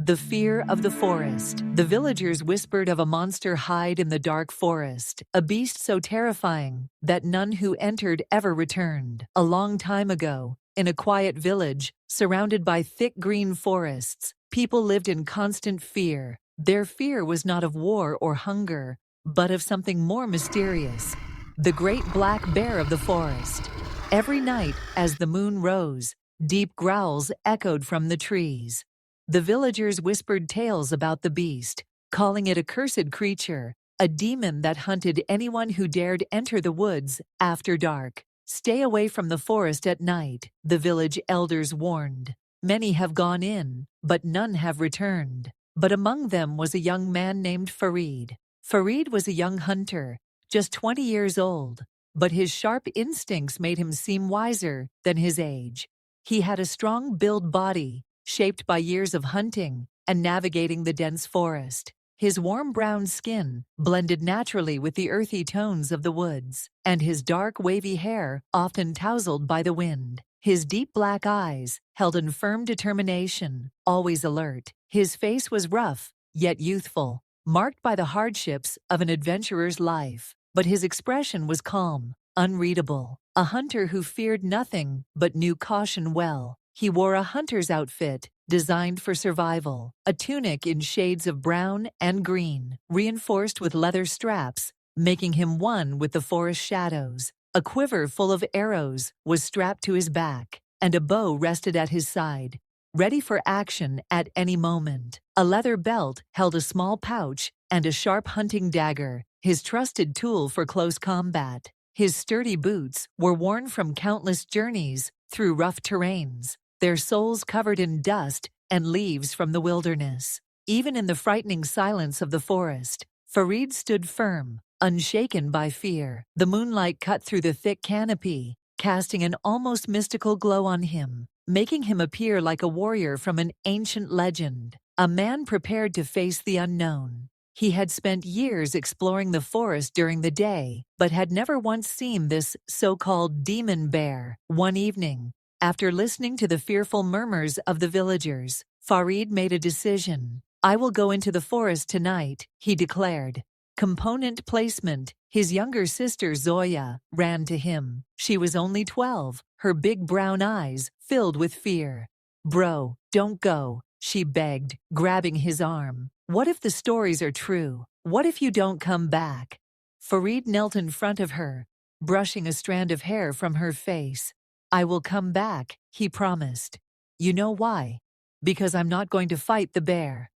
The fear of the forest. The villagers whispered of a monster hide in the dark forest, a beast so terrifying that none who entered ever returned. A long time ago, in a quiet village, surrounded by thick green forests, people lived in constant fear. Their fear was not of war or hunger, but of something more mysterious. The great black bear of the forest. Every night, as the moon rose, deep growls echoed from the trees. The villagers whispered tales about the beast, calling it a cursed creature, a demon that hunted anyone who dared enter the woods after dark. Stay away from the forest at night, the village elders warned. Many have gone in, but none have returned. But among them was a young man named Farid. Farid was a young hunter, just 20 years old, but his sharp instincts made him seem wiser than his age. He had a strong built body, shaped by years of hunting and navigating the dense forest. His warm brown skin blended naturally with the earthy tones of the woods, and his dark wavy hair often tousled by the wind. His deep black eyes held in firm determination, always alert. His face was rough, yet youthful, marked by the hardships of an adventurer's life, but his expression was calm, unreadable, a hunter who feared nothing but knew caution well. He wore a hunter's outfit designed for survival, a tunic in shades of brown and green, reinforced with leather straps, making him one with the forest shadows. A quiver full of arrows was strapped to his back, and a bow rested at his side, ready for action at any moment. A leather belt held a small pouch and a sharp hunting dagger, his trusted tool for close combat. His sturdy boots were worn from countless journeys through rough terrains, their soles covered in dust and leaves from the wilderness. Even in the frightening silence of the forest, Farid stood firm, unshaken by fear. The moonlight cut through the thick canopy, casting an almost mystical glow on him, making him appear like a warrior from an ancient legend, a man prepared to face the unknown. He had spent years exploring the forest during the day, but had never once seen this so-called demon bear. One evening, after listening to the fearful murmurs of the villagers, Farid made a decision. "I will go into the forest tonight," he declared. Component placement. His younger sister Zoya ran to him. She was only 12, her big brown eyes filled with fear. "Bro, don't go," she begged, grabbing his arm. "What if the stories are true? What if you don't come back?" Farid knelt in front of her, brushing a strand of hair from her face. "I will come back," he promised. "You know why? Because I'm not going to fight the bear.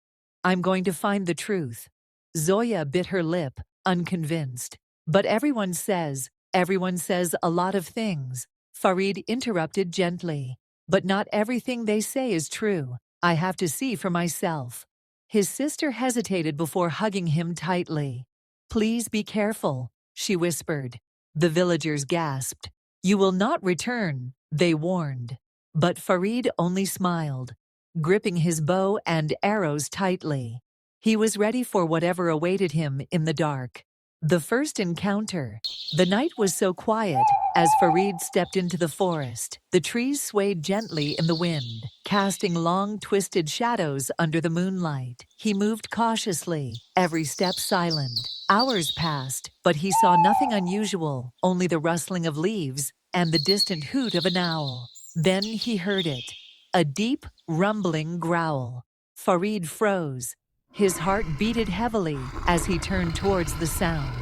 I'm going to find the truth." Zoya bit her lip, unconvinced. "But everyone says a lot of things," Farid interrupted gently. "But not everything they say is true. I have to see for myself." His sister hesitated before hugging him tightly. "Please be careful," she whispered. The villagers gasped. "You will not return," they warned. But Farid only smiled, gripping his bow and arrows tightly. He was ready for whatever awaited him in the dark. The first encounter. The night was so quiet as Farid stepped into the forest. The trees swayed gently in the wind, casting long, twisted shadows under the moonlight. He moved cautiously, every step silent. Hours passed, but he saw nothing unusual, only the rustling of leaves and the distant hoot of an owl. Then he heard it, a deep, rumbling growl. Farid froze. His heart beated heavily as he turned towards the sound.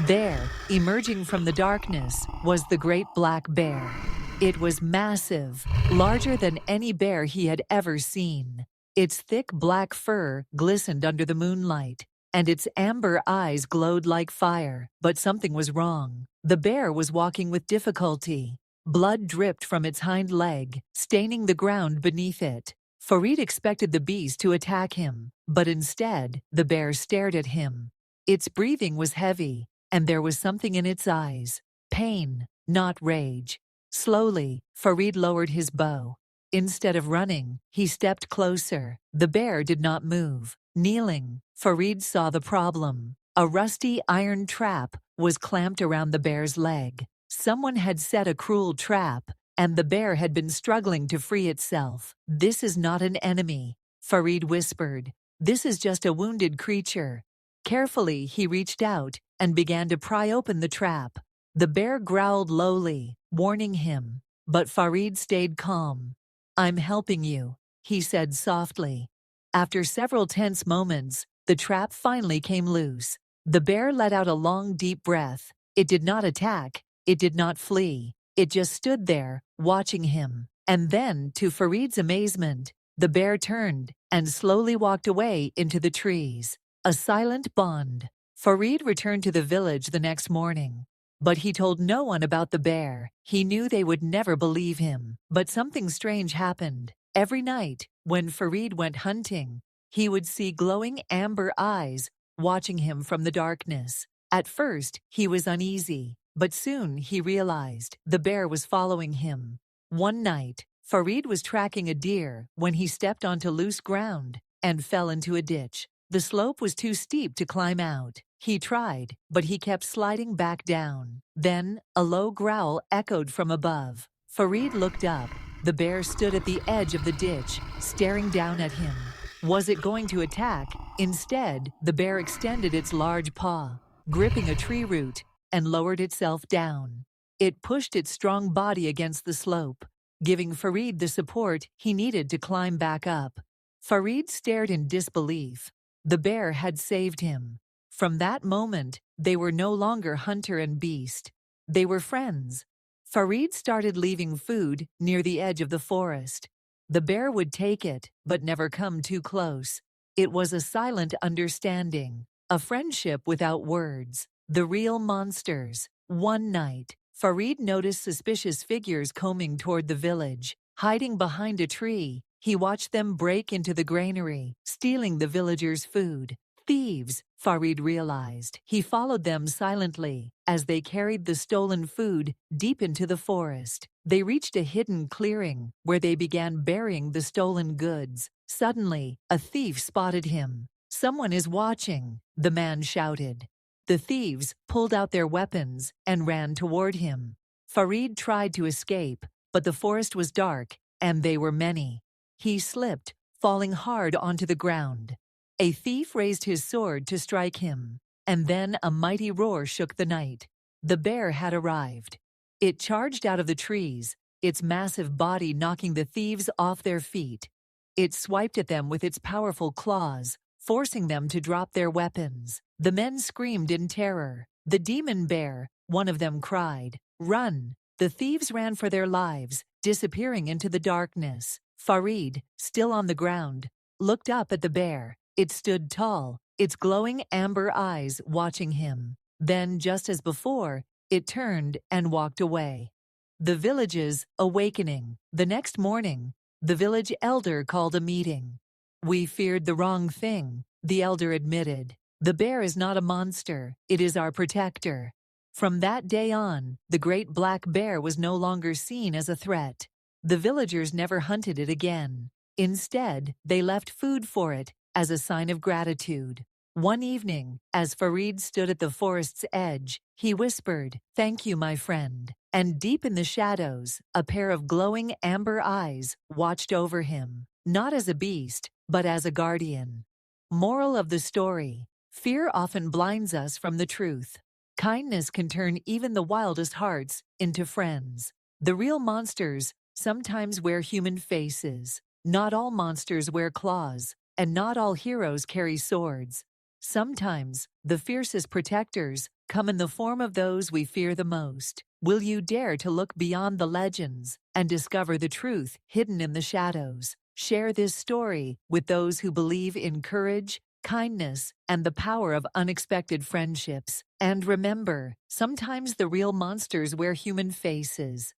There, emerging from the darkness, was the great black bear. It was massive, larger than any bear he had ever seen. Its thick black fur glistened under the moonlight, and its amber eyes glowed like fire. But something was wrong. The bear was walking with difficulty. Blood dripped from its hind leg, staining the ground beneath it. Farid expected the beast to attack him, but instead, the bear stared at him. Its breathing was heavy, and there was something in its eyes. Pain, not rage. Slowly, Farid lowered his bow. Instead of running, he stepped closer. The bear did not move. Kneeling, Farid saw the problem. A rusty iron trap was clamped around the bear's leg. Someone had set a cruel trap, and the bear had been struggling to free itself. "This is not an enemy," Farid whispered. "This is just a wounded creature." Carefully, he reached out and began to pry open the trap. The bear growled lowly, warning him, but Farid stayed calm. "I'm helping you," he said softly. After several tense moments, the trap finally came loose. The bear let out a long, deep breath. It did not attack. It did not flee. It just stood there, watching him. And then, to Farid's amazement, the bear turned and slowly walked away into the trees. A silent bond. Farid returned to the village the next morning. But he told no one about the bear. He knew they would never believe him. But something strange happened. Every night, when Farid went hunting, he would see glowing amber eyes watching him from the darkness. At first, he was uneasy, but soon he realized the bear was following him. One night, Farid was tracking a deer when he stepped onto loose ground and fell into a ditch. The slope was too steep to climb out. He tried, but he kept sliding back down. Then, a low growl echoed from above. Farid looked up. The bear stood at the edge of the ditch, staring down at him. Was it going to attack? Instead, the bear extended its large paw, gripping a tree root, and lowered itself down. It pushed its strong body against the slope, giving Farid the support he needed to climb back up. Farid stared in disbelief. The bear had saved him. From that moment, they were no longer hunter and beast. They were friends. Farid started leaving food near the edge of the forest. The bear would take it, but never come too close. It was a silent understanding, a friendship without words. The real monsters. One night, Farid noticed suspicious figures combing toward the village. Hiding behind a tree, he watched them break into the granary, stealing the villagers' food. Thieves, Farid realized. He followed them silently as they carried the stolen food deep into the forest. They reached a hidden clearing where they began burying the stolen goods. Suddenly, a thief spotted him. "Someone is watching," the man shouted. The thieves pulled out their weapons and ran toward him. Farid tried to escape, but the forest was dark and they were many. He slipped, falling hard onto the ground. A thief raised his sword to strike him, and then a mighty roar shook the night. The bear had arrived. It charged out of the trees, its massive body knocking the thieves off their feet. It swiped at them with its powerful claws, forcing them to drop their weapons. The men screamed in terror. "The demon bear," one of them cried. "Run!" The thieves ran for their lives, disappearing into the darkness. Farid, still on the ground, looked up at the bear. It stood tall, its glowing amber eyes watching him. Then, just as before, it turned and walked away. The village's awakening. The next morning, the village elder called a meeting. "We feared the wrong thing," the elder admitted. "The bear is not a monster, it is our protector." From that day on, the great black bear was no longer seen as a threat. The villagers never hunted it again. Instead, they left food for it as a sign of gratitude. One evening, as Farid stood at the forest's edge, he whispered, "Thank you, my friend." And deep in the shadows, a pair of glowing amber eyes watched over him, not as a beast, but as a guardian. Moral of the story: fear often blinds us from the truth. Kindness can turn even the wildest hearts into friends. The real monsters sometimes wear human faces. Not all monsters wear claws, and not all heroes carry swords. Sometimes, the fiercest protectors come in the form of those we fear the most. Will you dare to look beyond the legends and discover the truth hidden in the shadows? Share this story with those who believe in courage, kindness, and the power of unexpected friendships. And remember, sometimes the real monsters wear human faces.